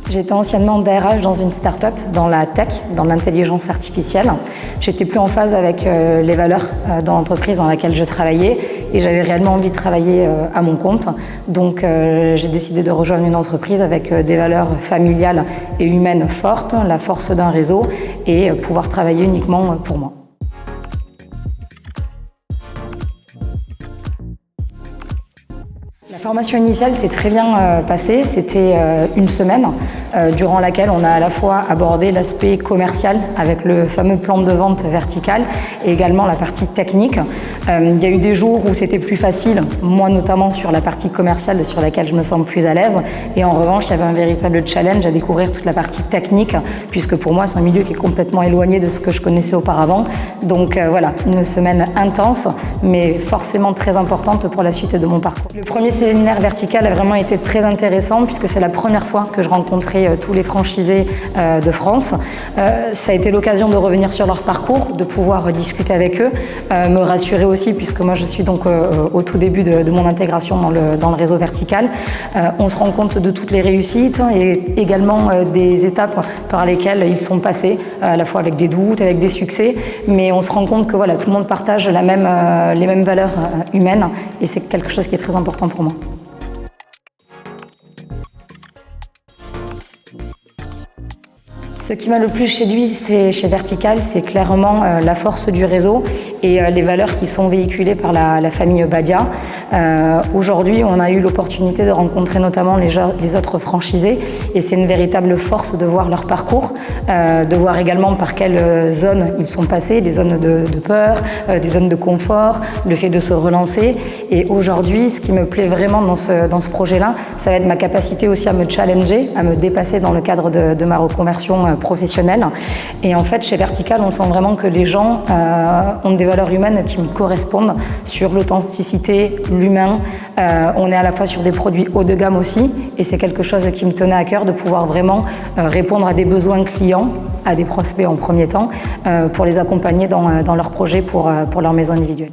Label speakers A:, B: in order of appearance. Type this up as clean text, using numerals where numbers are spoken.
A: J'étais anciennement DRH dans une start-up, dans la tech, dans l'intelligence artificielle. J'étais plus en phase avec les valeurs dans l'entreprise dans laquelle je travaillais et j'avais réellement envie de travailler à mon compte. Donc j'ai décidé de rejoindre une entreprise avec des valeurs familiales et humaines fortes, la force d'un réseau et pouvoir travailler uniquement pour moi. La formation initiale s'est très bien passée, c'était une semaine durant laquelle on a à la fois abordé l'aspect commercial avec le fameux plan de vente vertical et également la partie technique. Il y a eu des jours où c'était plus facile, moi notamment sur la partie commerciale sur laquelle je me sens plus à l'aise et en revanche il y avait un véritable challenge à découvrir toute la partie technique puisque pour moi c'est un milieu qui est complètement éloigné de ce que je connaissais auparavant. Donc voilà, une semaine intense mais forcément très importante pour la suite de mon parcours. Le premier séminaire vertical a vraiment été très intéressant puisque c'est la première fois que je rencontrais tous les franchisés de France. Ça a été l'occasion de revenir sur leur parcours, de pouvoir discuter avec eux, me rassurer aussi puisque moi je suis donc au tout début de mon intégration dans le réseau vertical. On se rend compte de toutes les réussites et également des étapes par lesquelles ils sont passés, à la fois avec des doutes, avec des succès, mais on se rend compte que voilà, tout le monde partage les mêmes valeurs humaines et c'est quelque chose qui est très important pour moi. Ce qui m'a le plus séduit chez Vertical, c'est clairement la force du réseau et les valeurs qui sont véhiculées par la famille Badia. Aujourd'hui, on a eu l'opportunité de rencontrer notamment les autres franchisés et c'est une véritable force de voir leur parcours, de voir également par quelles zones ils sont passés, des zones de peur, des zones de confort, le fait de se relancer. Et aujourd'hui, ce qui me plaît vraiment dans ce projet-là, ça va être ma capacité aussi à me challenger, à me dépasser dans le cadre de ma reconversion professionnelle. Et en fait, chez Vertical, on sent vraiment que les gens ont des valeurs humaines qui me correspondent sur l'authenticité, l'humain. On est à la fois sur des produits haut de gamme aussi, et c'est quelque chose qui me tenait à cœur de pouvoir vraiment répondre à des besoins clients, à des prospects en premier temps, pour les accompagner dans leurs projets pour leur maison individuelle.